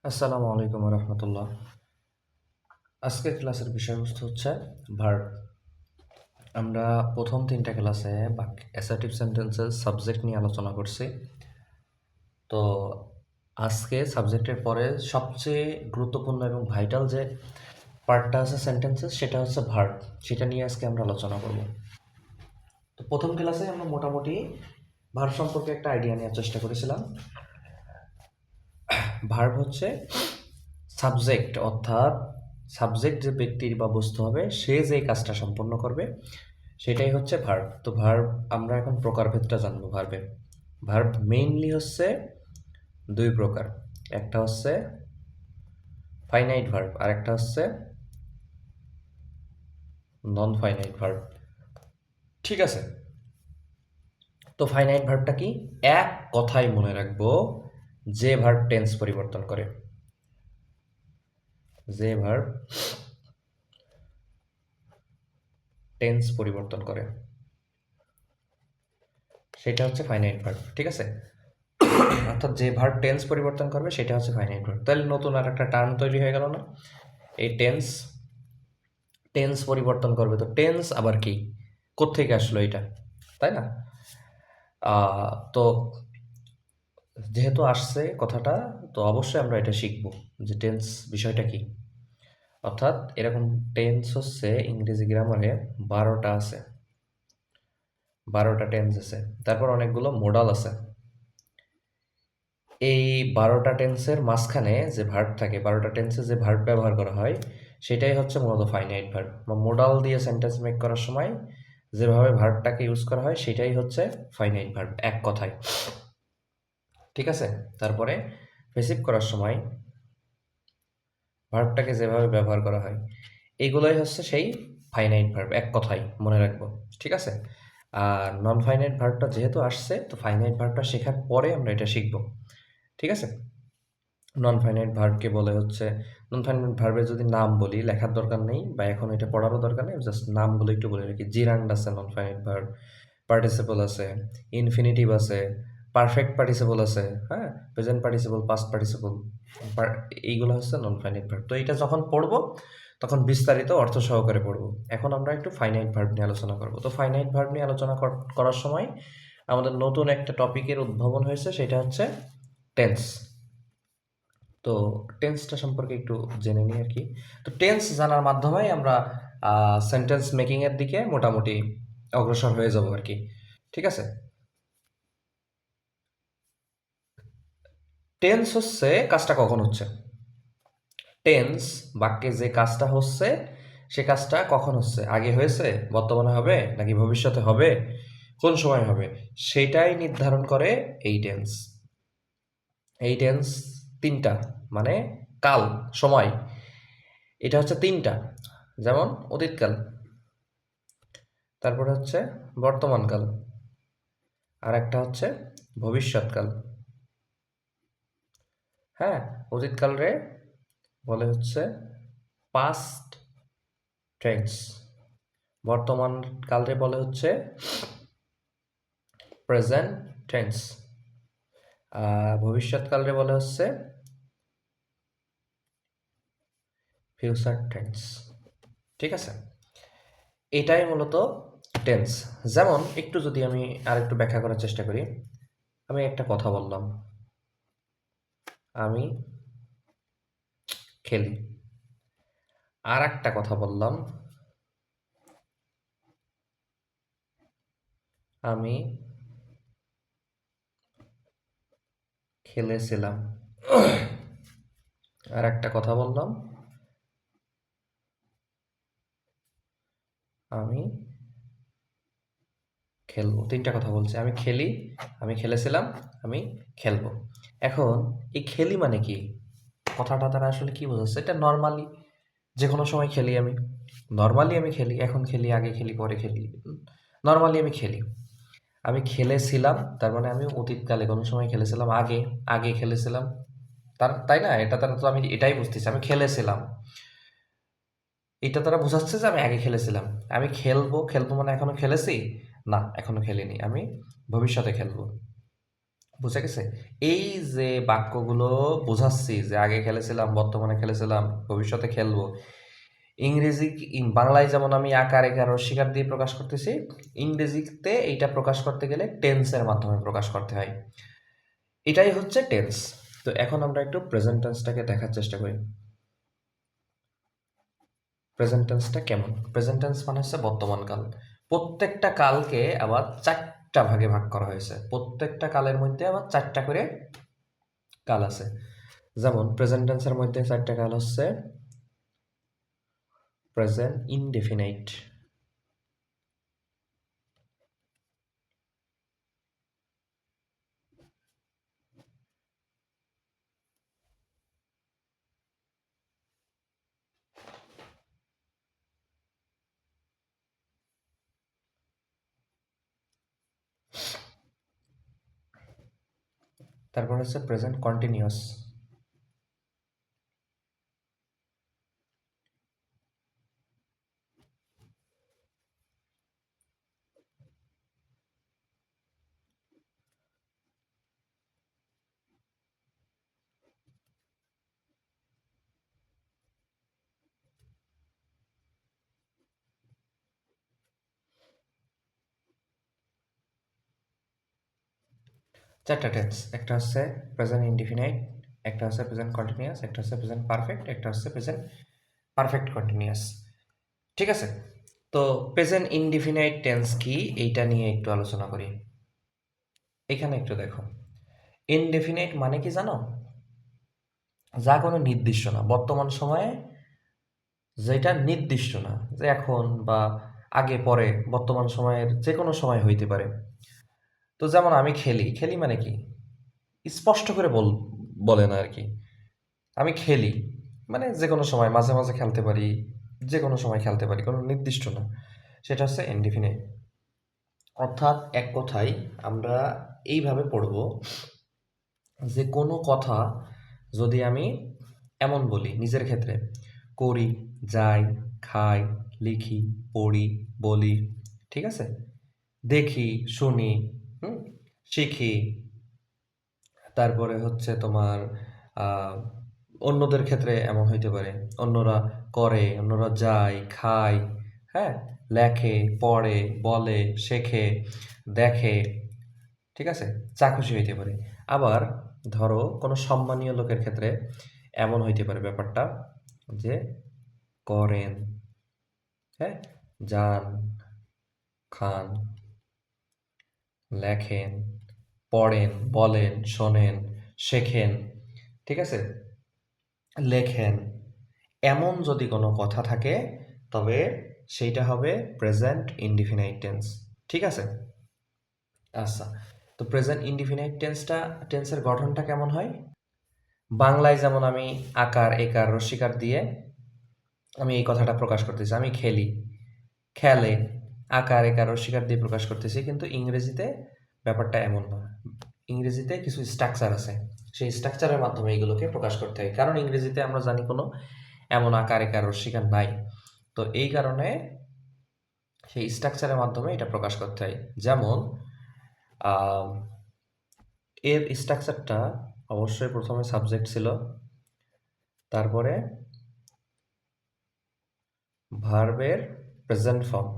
আসসালামু আলাইকুম রহমতুল্লাহ। আজকের ক্লাসের বিষয়বস্তু হচ্ছে ভার্ব। আমরা প্রথম তিনটা ক্লাসে অ্যাসার্টিভ সেন্টেন্সেস সাবজেক্ট নিয়ে আলোচনা করছি। তো আজকে সাবজেক্টের পরে সবচেয়ে গুরুত্বপূর্ণ এবং ভাইটাল যে পার্টটা আছে সেন্টেন্সেস, সেটা হচ্ছে ভার্ব। সেটা নিয়ে আজকে আমরা আলোচনা করব। তো প্রথম ক্লাসে আমরা মোটামুটি ভার্ব সম্পর্কে একটা আইডিয়া নেওয়ার চেষ্টা করেছিলাম। ভার্ব হচ্ছে সাবজেক্ট, অর্থাৎ সাবজেক্ট যে ব্যক্তির বা বস্তু হবে, সে যে কাজটা সম্পন্ন করবে সেটাই হচ্ছে ভার্ব। তো ভার্ব আমরা এখন প্রকারভেদটা জানবো। ভার্ব মেইনলি হচ্ছে দুই প্রকার। একটা হচ্ছে ফাইনাইট ভার্ব আর একটা হচ্ছে নন ফাইনাইট ভার্ব। ঠিক আছে, তো ফাইনাইট ভার্বটা কি? এক কথায় মনে রাখবো, যে ভার্ব টেন্স পরিবর্তন করে, যে ভার্ব টেন্স পরিবর্তন করে সেটা হচ্ছে ফাইনাইট ভার্ব। ঠিক আছে, অর্থাৎ যে ভার্ব টেন্স পরিবর্তন করবে সেটা হচ্ছে ফাইনাইট ভার্ব। তাহলে নতুন আর একটা টার্ম তৈরি হয়ে গেল না? এই টেন্স টেন্স পরিবর্তন করবে, তো টেন্স আবার কি, কোত্থেকে আসলো এটা, তাই না? তো যেহেতু আসছে কথাটা, তো অবশ্যই আমরা এটা শিখব যে টেন্স বিষয়টা কি। অর্থাৎ এরকম টেন্স হচ্ছে ইংরেজি গ্রামারে 12টা আছে, 12টা টেন্স আছে। তারপর অনেকগুলো মোডাল আছে। এই 12টা টেন্সের মাঝখানে যে ভার্ব থাকে, 12টা টেন্সে যে ভার্ব ব্যবহার করা হয়, সেটাই হচ্ছে মূলত ফাইনাইট ভার্ব। বা মোডাল দিয়ে সেন্টেন্স মেক করার সময় যেভাবে ভার্বটাকে ইউজ করা হয় সেটাই হচ্ছে ফাইনাইট ভার্ব, এক কথায়। ঠিক আছে, তারপরে রিসিভ করার সময় ভার্বটাকে যেভাবে ব্যবহার করা হয়, এইগুলোই হচ্ছে সেই ফাইনাইট ভার্ব, এক কথায় মনে রাখবো। ঠিক আছে, আর নন ফাইনাইট ভার্বটা যেহেতু আসছে, তো ফাইনাইট ভার্বটা শেখার পরে আমরা এটা শিখবো। ঠিক আছে, নন ফাইনাইট ভার্বকে বলে হচ্ছে, নন ফাইনাইট ভার্বের যদি নাম বলি, লেখার দরকার নেই বা এখন এটা পড়ারও দরকার নেই, জাস্ট নামগুলো একটু বলে রাখি। জিরান্ড আছে নন ফাইনাইট ভার্ব, পার্টিসিপল আছে, ইনফিনিটিভ আছে, পারফেক্ট পার্টিসিপল আছে, হ্যাঁ, প্রেজেন্ট পার্টিসিপল, পাস্ট পার্টিসিপল, এইগুলো হচ্ছে নন ফাইনাইট ভার্ব। তো এটা যখন পড়বো তখন বিস্তারিত অর্থ সহকারে পড়বো। এখন আমরা একটু ফাইনাইট ভার্ব নিয়ে আলোচনা করবো। তো ফাইনাইট ভার্ব নিয়ে আলোচনা করার সময় আমাদের নতুন একটা টপিকের উদ্ভাবন হয়েছে, সেটা হচ্ছে টেন্স। তো টেন্সটা সম্পর্কে একটু জেনে নিই আর কি। তো টেন্স জানার মাধ্যমেই আমরা সেন্টেন্স মেকিংয়ের দিকে মোটামুটি অগ্রসর হয়ে যাব আর কি। ঠিক আছে, টেন্স হচ্ছে কাজটা কখন হচ্ছে। টেন্স বাক্যে যে কাজটা হচ্ছে, সে কাজটা কখন হচ্ছে, আগে হয়েছে, বর্তমানে হবে, নাকি ভবিষ্যতে হবে, কোন সময় হবে, সেটাই নির্ধারণ করে এই টেন্স। এই টেন্স তিনটা, মানে কাল, সময়, এটা হচ্ছে তিনটা। যেমন অতীতকাল, তারপরে হচ্ছে বর্তমানকাল, আর একটা হচ্ছে ভবিষ্যৎকাল। হ্যাঁ, অতীতকালরে বলে হচ্ছে পাস্ট টেন্স, বর্তমান কালরে বলে হচ্ছে প্রেজেন্ট টেন্স, আর ভবিষ্যৎকালরে বলে হচ্ছে ফিউচার টেন্স। ঠিক আছে, এটাই মূলত টেন্স। যেমন একটু যদি আমি আর একটু ব্যাখ্যা করার চেষ্টা করি, আমি একটা কথা বললাম, আমি খেলি। আর একটা কথা বললাম, আমি খেলেছিলাম। আর একটা কথা বললাম, আমি খেলবো। তিনটা কথা বলছি, আমি খেলি, আমি খেলেছিলাম, আমি খেলবো। এখন এই খেলি মানে কি, কথাটা তারা আসলে কি বোঝাচ্ছে? এটা নর্মালি যে কোনো সময় খেলি আমি, নর্মালি আমি খেলি, এখন খেলি, আগে খেলি, পরে খেলি, নর্মালি আমি খেলি। আমি খেলেছিলাম, তার মানে আমি অতীতকালে কোনো সময় খেলেছিলাম, আগে আগে খেলেছিলাম, তাই না? এটা তারা, তো আমি এটাই বুঝতেছি, আমি খেলেছিলাম, এটা তারা বোঝাচ্ছে যে আমি আগে খেলেছিলাম। আমি খেলবো, খেলবো মানে এখনো খেলেছি না, এখনো খেলিনি, আমি ভবিষ্যতে খেলবো। বুঝা গেছে? এই যে বাক্যগুলো বোঝাচ্ছি যে আগে খেলেছিলাম, বর্তমানে খেলেছিলাম, ভবিষ্যতে খেলবো। বাংলায় যেমন আমি আকার, একার, রস্বীকার দিয়ে প্রকাশ করতেছি, ইংরেজিতে এইটা প্রকাশ করতে গেলে টেন্সের মাধ্যমে প্রকাশ করতে হয়। এটাই হচ্ছে টেন্স। তো এখন আমরা একটু প্রেজেন্ট টেন্সটাকে দেখার চেষ্টা করি। প্রেজেন্ট টেন্সটা কেমন? প্রেজেন্ট টেন্স মানে হচ্ছে বর্তমান কাল। প্রত্যেকটা কালকে আবার ৪টা ভাগে ভাগ করা হয়েছে। প্রত্যেকটা কালের মধ্যে আবার ৪টা করে কাল আছে। যেমন প্রেজেন্ট টেন্সের মধ্যে ৪টা কাল হচ্ছে প্রেজেন্ট ইনডেফিনাইট, তারপর হচ্ছে প্রেজেন্ট কন্টিনিউয়াস, চারটা টেন্স। একটা হচ্ছে প্রেজেন্ট ইনডিফিনাইট, একটা হচ্ছে প্রেজেন্ট কন্টিনিউয়াস, একটা হচ্ছে প্রেজেন্ট পারফেক্ট, একটা হচ্ছে প্রেজেন্ট পারফেক্ট কন্টিনিউয়াস। ঠিক আছে? তো প্রেজেন্ট ইনডিফিনাইট টেন্স কি এইটা নিয়ে একটু আলোচনা করি। এখানে একটু দেখো, ইনডেফিনাইট মানে কি জানো? যা কোনো নির্দিষ্ট না, বর্তমান সময়ে যেটা নির্দিষ্ট না, যে এখন বা আগে পরে, বর্তমান সময়ের যে কোনো সময় হইতে পারে। তো যেমন আমি খেলি, খেলি মানে কি? স্পষ্ট করে বলে না আর কি। আমি খেলি মানে যে কোনো সময়, মাঝে মাঝে খেলতে পারি, যে কোনো সময় খেলতে পারি, কোনো নির্দিষ্ট না। সেটা হচ্ছে ইনডিফিনাইট। অর্থাৎ এক কথায় আমরা এইভাবে পড়ব যে কোনো কথা যদি আমি এমন বলি নিজের ক্ষেত্রে, করি, যাই, খাই, লিখি, পড়ি, বলি, ঠিক আছে? দেখি, শুনি, হুম, শিখি, তারপরে হচ্ছে তোমার আহ, অন্যদের ক্ষেত্রে এমন হইতে পারে, অন্যরা করে, অন্যরা যায়, খায়, হ্যাঁ, লেখে, পড়ে, বলে, শেখে, দেখে, ঠিক আছে? যা খুশি হইতে পারে। আবার ধরো কোনো সম্মানীয় লোকের ক্ষেত্রে এমন হইতে পারে ব্যাপারটা যে করেন, হ্যাঁ, যান, খান, লেখেন, পড়েন, বলেন, শোনেন, শেখেন, ঠিক আছে, লেখেন, এমন যদি কোনো কথা থাকে তবে সেইটা হবে প্রেজেন্ট ইনডিফিনাইট টেন্স। ঠিক আছে? আচ্ছা, তো প্রেজেন্ট ইনডিফিনাইট টেন্সের গঠনটা কেমন হয়? বাংলায় যেমন আমি আকার, একার, রস্বীকার দিয়ে আমি এই কথাটা প্রকাশ করতেছি, আমি খেলি, খেলে, আকার, একার, রস্বীকার দিয়ে প্রকাশ করতেছি। কিন্তু ইংরেজিতে ব্যাপারটা এমন না। ইংরেজিতে কিছু স্ট্রাকচার আছে, সেই স্ট্রাকচারের মাধ্যমে এগুলোকে প্রকাশ করতে হয়, কারণ ইংরেজিতে আমরা জানি কোনো এমন আকার, একার, রস্বীকার নাই। তো এই কারণে সেই স্ট্রাকচারের মাধ্যমে এটা প্রকাশ করতে হয়। যেমন আহ, এর স্ট্রাকচারটা অবশ্যই প্রথমে সাবজেক্ট ছিল, তারপরে ভার্বের প্রেজেন্ট ফর্ম,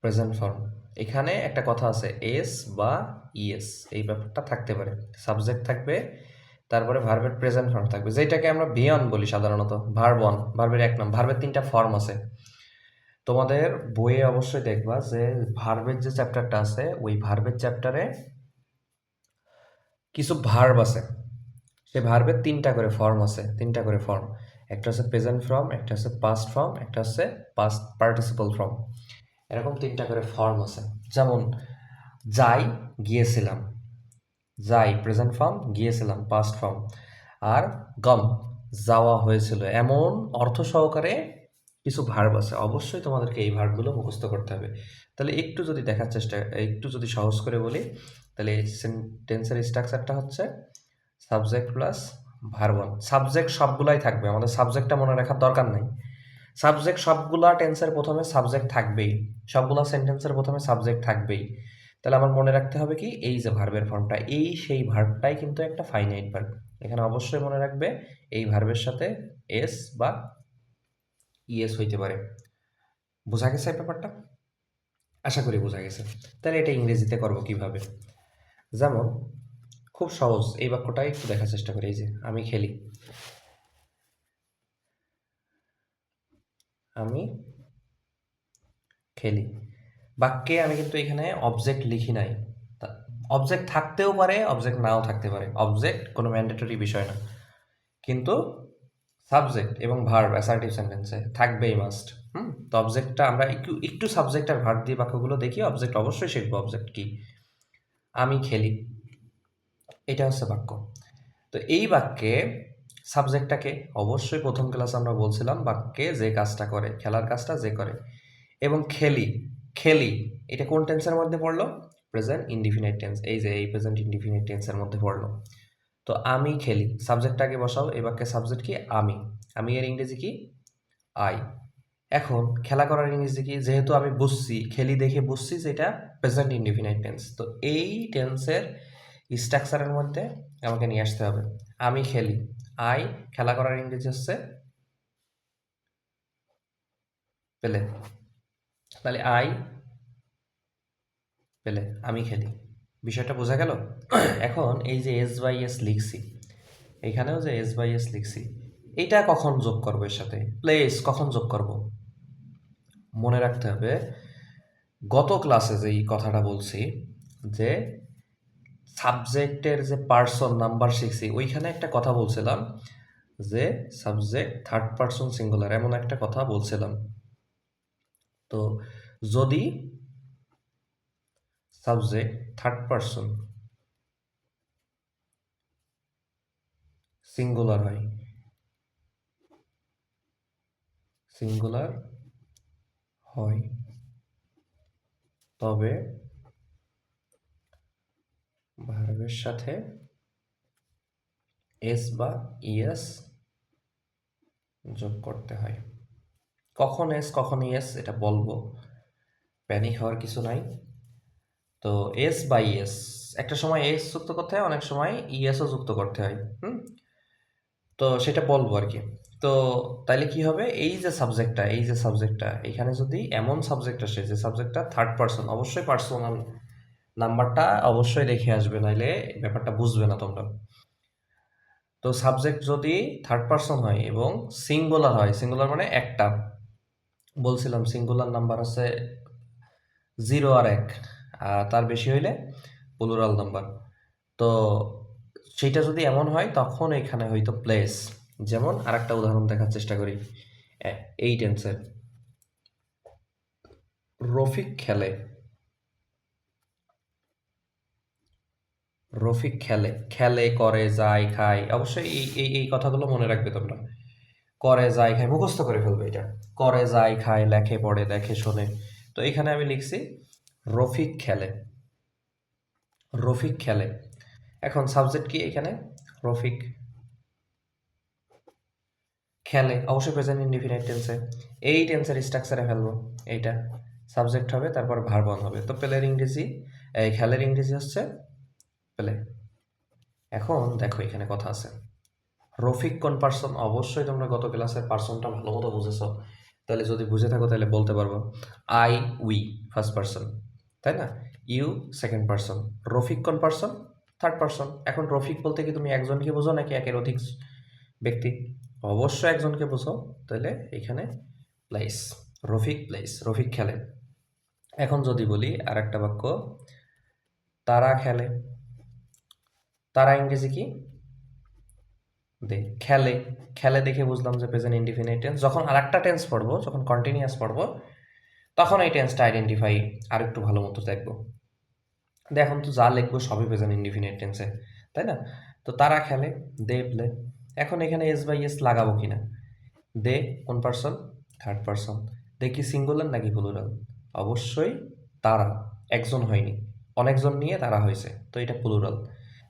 প্রেজেন্ট ফর্ম। এখানে একটা কথা আছে, এস বা ইএস, এই ব্যাপারটা থাকতে পারে। সাবজেক্ট থাকবে, তারপরে ভার্বের প্রেজেন্ট ফর্ম থাকবে, যেটাকে আমরা ভিয়ন বলি সাধারণত। ভার্ব ওয়ান, ভার্বের এক নাম। ভার্বের 3টা ফর্ম আছে। তোমাদের বইয়ে অবশ্যই দেখবা যে ভার্বের যে চ্যাপ্টারটা আছে, ওই ভার্বের চ্যাপ্টারে কিছু ভার্ব আছে। সেই ভার্বের 3টা করে ফর্ম আছে, 3টা করে ফর্ম। একটা হচ্ছে প্রেজেন্ট ফর্ম, একটা হচ্ছে পাস্ট ফর্ম, একটা হচ্ছে পাস্ট পার্টিসিপল ফর্ম। এরকম 3টা করে ফর্ম আছে। যেমন যাই, গিয়েছিলাম, যাই প্রেজেন্ট ফর্ম, গিয়েছিলাম পাস্ট ফর্ম। আর গম, যাওয়া হয়েছিল, এমন অর্থ সহকারে কিছু ভার্ব আছে। অবশ্যই তোমাদেরকে এই ভার্বগুলো মুখস্থ করতে হবে। তাহলে একটু যদি দেখার চেষ্টা, একটু যদি সহজ করে বলি, তাহলে এই সেন্টেন্সের স্ট্রাকচারটা হচ্ছে subject plus verb one. Subject সবগুলাই থাকবে, আমাদের সাবজেক্টটা মনে রাখার দরকার নাই। সাবজেক্ট সবগুলা টেন্সের প্রথমে সাবজেক্ট থাকবেই, সবগুলা সেন্টেন্সের প্রথমে সাবজেক্ট থাকবেই। তাহলে আমার মনে রাখতে হবে কি, এই যে ভার্বের ফর্মটা, এই সেই ভার্বটাই কিন্তু একটা ফাইনাইট ভার্ব। এখানে অবশ্যই মনে রাখবে এই ভার্বের সাথে এস বা ইএস হইতে পারে। বোঝা গেছে এই ব্যাপারটা? আশা করি বোঝা গেছে। তাহলে এটা ইংরেজিতে করব কিভাবে? যেমন খুব সহজ, এই বাক্যটাই একটু দেখার চেষ্টা করি। এই যে আমি খেলি, আমি খেলি, বাক্যে আমি কিন্তু এখানে অবজেক্ট লিখি নাই। অবজেক্ট থাকতেও পারে, অবজেক্ট নাও থাকতে পারে, অবজেক্ট কোনো ম্যান্ডেটরি বিষয় না, কিন্তু সাবজেক্ট এবং ভার্ব অ্যাসার্টিভ সেন্টেন্সে থাকবেই মাস্ট। তো অবজেক্টটা আমরা একটু একটু সাবজেক্ট আর ভার্ব দিয়ে বাক্যগুলো দেখি, অবজেক্ট অবশ্যই শিখবো। অবজেক্ট কি? আমি খেলি, এটা হচ্ছে বাক্য। তো এই বাক্যে সাবজেক্টটাকে অবশ্যই প্রথম ক্লাসে আমরা বলছিলাম বাক্যে যে কাজটা করে, খেলার কাজটা যে করে। এবং খেলি, খেলি এটা কোন টেন্সের মধ্যে পড়লো? Present indefinite tense. এই যে এই প্রেজেন্ট ইনডিফিনিট টেন্সের মধ্যে পড়লো। তো আমি খেলি, সাবজেক্টটাকে বসাও, এই বাক্যের সাবজেক্ট কি? আমি। আমি এর ইংরেজি কি? আই। এখন খেলা করার ইংরেজি কি? যেহেতু আমি বুঝছি, খেলি দেখে বুঝছি যে এটা প্রেজেন্ট ইনডিফিনাইট টেন্স, তো এই টেন্সের স্ট্রাকচারের মধ্যে আমাকে নিয়ে আসতে হবে। আমি খেলি, আই, খেলা করার ইংরেজি হচ্ছে পেলে। তাহলে আই পেলে, আমি খেলি। বিষয়টা বোঝা গেল? এখন এই যে এস বাই এস লিখছি, এখানেও যে এস বাই এস লিখছি, এটা কখন যোগ করবো এর সাথে? প্লেস কখন যোগ করব? মনে রাখতে হবে গত ক্লাসে যেই কথাটা বলছি যে সাবজেক্টের যে পার্সন নাম্বার শিখছি, ওইখানে একটা কথা বলছিলাম যে সাবজেক্ট থার্ড পার্সন সিঙ্গুলার, এমন একটা কথা বলছিলাম। তো যদি সাবজেক্ট থার্ড পার্সন সিঙ্গুলার হয়, সিঙ্গুলার হয়, তবে ভার্বের সাথে এস বা ইএস যোগ করতে হয়। কখন এস কখন ইএস এটা বলবো, প্যানিক হওয়ার কিছু নাই। তো এস বাই এস, একটা সময় এস যুক্ত করতে হয়, অনেক সময় ইএসও যুক্ত করতে হয়। তো সেটা বলবো আর কি। তো তাইলে কি হবে, এই যে সাবজেক্টটা এখানে যদি এমন সাবজেক্ট আসে যে সাবজেক্টটা থার্ড পার্সন, অবশ্যই পার্সোনাল নাম্বারটা অবশ্যই রেখে আসবে, নাইলে ব্যাপারটা বুঝবে না তোমরা। তো সাবজেক্ট যদি থার্ড পার্সন হয় এবং সিঙ্গুলার হয়, সিঙ্গুলার মানে একটা, বলছিলাম সিঙ্গুলার নাম্বার হচ্ছে 0 আর 1, তার বেশি হইলে প্লুরাল নাম্বার। তো সেইটা যদি এমন হয় তখন এখানে হয়তো প্লেস। যেমন আরেকটা উদাহরণ দেখার চেষ্টা করি, এই টেন্সের। রফিক খেলে, রফিক খেলে, খেলে, করে, যায়, খায়, অবশ্যই এই এই এই কথাগুলো মনে রাখবে তোমরা। করে, যায়, খায়, মুখস্থ করে ফেলবে এটা। করে, যায়, খায়, লেখে, পড়ে, দেখে, শোনে। তো এখানে আমি লিখছি রফিক খেলে, রফিক খেলে। এখন সাবজেক্ট কি এখানে? রফিক। খেলে অবশ্যই প্রেজেন্ট ইনডিফিনিট টেন্সে, এই টেন্সের স্ট্রাকচারে ফেলবো। এইটা সাবজেক্ট হবে, তারপর ভার্ব অন হবে। তো পেলের ইংরেজি, এই খেলের ইংরেজি হচ্ছে পেলে। এখন দেখো এখানে কথা আছে, রফিক কোন পার্সন? অবশ্যই তোমরা গত ক্লাসের পার্সনটা ভালো মতো বুঝেছো, তাহলে যদি বুঝে থাকো তাহলে বলতে পারবো আই, উই ফার্স্ট পার্সন, তাই না? You second person. রফিক কোন পার্সন? Third person. এখন রফিক বলতে কি তুমি একজনকে বোঝো নাকি একের অধিক ব্যক্তি? অবশ্যই একজনকে বোঝো, তাহলে এখানে প্লেস, রফিক প্লেস, রফিক খেলে। এখন যদি বলি আর একটা বাক্য, তারা খেলে, তারা ইংরেজি কি? দে। খেলে, খেলে দেখে বুঝলাম যে প্রেজেন্ট ইনডিফিনিট টেন্স। যখন আরেকটা টেন্স পড়বো, যখন কন্টিনিউয়াস পড়বো, তখন এই টেন্সটা আইডেন্টিফাই আর একটু ভালো মতো দেখবো। এখন তো যা লিখবো সবই প্রেজেন্ট ইনডিফিনিট টেন্সে, তাই না? তো তারা খেলে, দে প্লে। এখন এখানে এস বাই এস লাগাবো কিনা? দে কোন পার্সন? Third person. দে কি সিঙ্গুলার নাকি প্লুরাল? অবশ্যই তারা, একজন হয়নি, অনেকজন নিয়ে তারা হয়েছে, তো এটা প্লুরাল।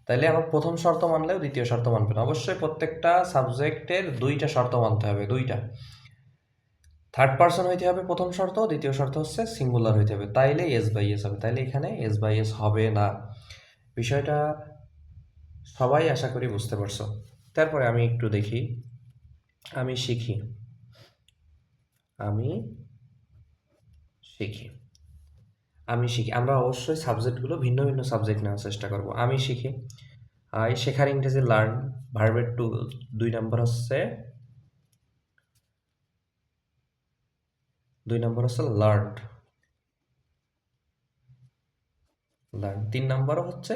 তাইলে আমার প্রথম শর্ত মানলেও দ্বিতীয় শর্ত মানবে না, অবশ্যই প্রত্যেকটা সাবজেক্টের দুইটা শর্ত মানতে হবে, দুইটা। থার্ড পারসন হইতে হবে প্রথম শর্ত, দ্বিতীয় শর্ত হচ্ছে সিঙ্গুলার হইতে হবে, তাইলে এস বাই এস হবে। তাইলে এখানে এস বাই এস হবে না। বিষয়টা সবাই আশা করি বুঝতে পারছো। তারপরে আমি একটু দেখি, আমি শিখি, আমি শিখি, আমি শিখি। আমরা অবশ্যই সাবজেক্টগুলো ভিন্ন ভিন্ন সাবজেক্ট নেওয়ার চেষ্টা করব। আমি শিখি, আই শেখার ইংরেজি লার্ন, ভার্বের টু 2 নম্বর হচ্ছে লার্নড, লার্ন 3 নম্বরও হচ্ছে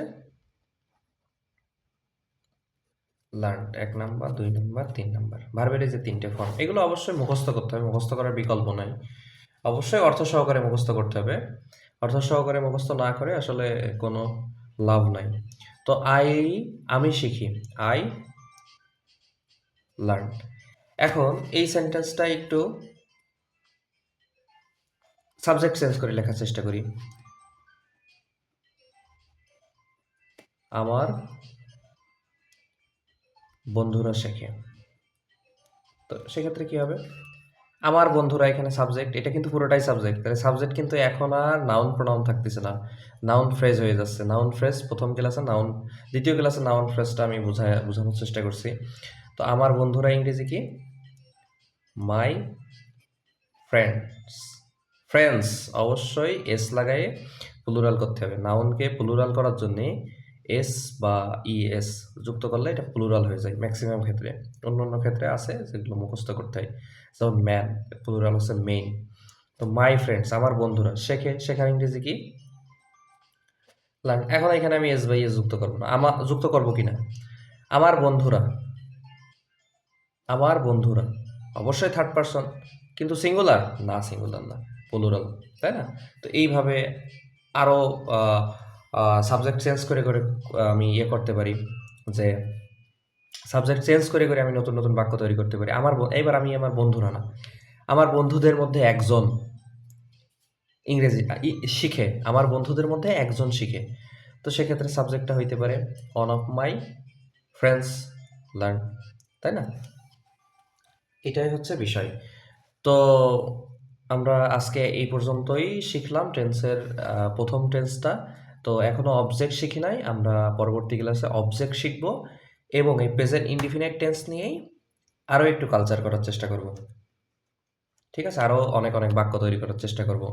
লার্নড, 1 নাম্বার 2 নাম্বার 3 নাম্বার। ভার্বের এই যে 3টে ফর্ম, এগুলো অবশ্যই মুখস্থ করতে হবে, মুখস্থ করার বিকল্প নাই। অবশ্যই অর্থ সহকারে মুখস্থ করতে হবে। অর্থ সহকারে মুখস্থ না করে আসলে কোনো লাভ নাই। তো আমি শিখি, আই লার্ন। এখন এই সেন্টেন্সটা একটু সাবজেক্ট চেঞ্জ করে লেখার চেষ্টা করি। আমার বন্ধুরা শেখে। তো সেক্ষেত্রে কি হবে? আমার বন্ধুরা এখানে সাবজেক্ট, এটা কিন্তু পুরোটাই সাবজেক্ট। তাহলে সাবজেক্ট কিন্তু এখন আর নাউন প্রোনাউন থাকতেছে না, নাউন ফ্রেজ হয়ে যাচ্ছে। নাউন ফ্রেজ প্রথম ক্লাসে, নাউন দ্বিতীয় ক্লাসে নাউন ফ্রেজটা আমি বোঝানোর চেষ্টা করছি। তো আমার বন্ধুরা ইংরেজি কি? My friends. ফ্রেন্ডস অবশ্যই এস লাগায়ে প্লুরাল করতে হবে। নাউনকে প্লুরাল করার জন্যে এস বা ইএস যুক্ত করলে এটা প্লুরাল হয়ে যায় ম্যাক্সিমাম ক্ষেত্রে। অন্য অন্য ক্ষেত্রে আছে যেগুলো মুখস্থ করতে হয়, যেমন ম্যান, প্লুরাল হচ্ছে মেইন। তো মাই ফ্রেন্ডস আমার বন্ধুরা শেখার ইংরেজি কি? লার্ন। এখন এখানে আমি এস বাই এস যুক্ত করবো না, যুক্ত করবো কিনা, আমার বন্ধুরা, আমার বন্ধুরা অবশ্যই থার্ড পারসন, কিন্তু সিঙ্গুলার না, সিঙ্গুলার না, প্লুরাল, তাই না? তো এইভাবে আরও সাবজেক্ট চেঞ্জ করে করে আমি করতে পারি, যে সাবজেক্ট চেঞ্জ করে করে আমি নতুন নতুন বাক্য তৈরি করতে পারি। এইবার আমি আমার বন্ধুরা না, আমার বন্ধুদের মধ্যে একজন ইংরেজি শিখে, আমার বন্ধুদের মধ্যে একজন শিখে। তো সেক্ষেত্রে সাবজেক্টটা হইতে পারে one of my friends learn, তাই না? এটাই হচ্ছে বিষয়। তো আমরা আজকে এই পর্যন্তই শিখলাম টেন্সের প্রথম টেন্সটা। তো এখনও অবজেক্ট শিখি নাই, আমরা পরবর্তী ক্লাসে অবজেক্ট শিখব এবং এই প্রেজেন্ট ইনডিফিনিট টেন্স নিয়েই আরও একটু কালচার করার চেষ্টা করব। ঠিক আছে, আরও অনেক অনেক বাক্য তৈরি করার চেষ্টা করব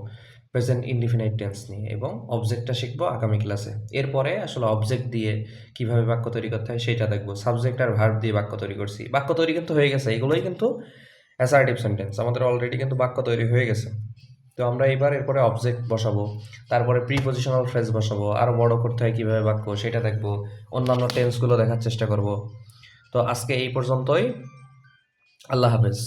প্রেজেন্ট ইনডিফিনিট টেন্স নিয়ে, এবং অবজেক্টটা শিখবো আগামী ক্লাসে। এরপরে আসলে অবজেক্ট দিয়ে কিভাবে বাক্য তৈরি করতে হয় সেটা দেখবো। সাবজেক্ট আর ভার্ব দিয়ে বাক্য তৈরি করছি, বাক্য তৈরি কিন্তু হয়ে গেছে, এগুলোই কিন্তু অ্যাসার্টিভ সেন্টেন্স, আমাদের অলরেডি কিন্তু বাক্য তৈরি হয়ে গেছে। তো আমরা এরপরে অবজেক্ট বসাবো, তারপরে প্রিপজিশনাল ফ্রেজ বসাবো, আরও বড় করতে হয় কীভাবে বাক্য সেটা দেখবো, অন্যান্য টেন্সগুলো দেখার চেষ্টা করব। তো আজকে এই পর্যন্তই, আল্লাহ হাফেজ।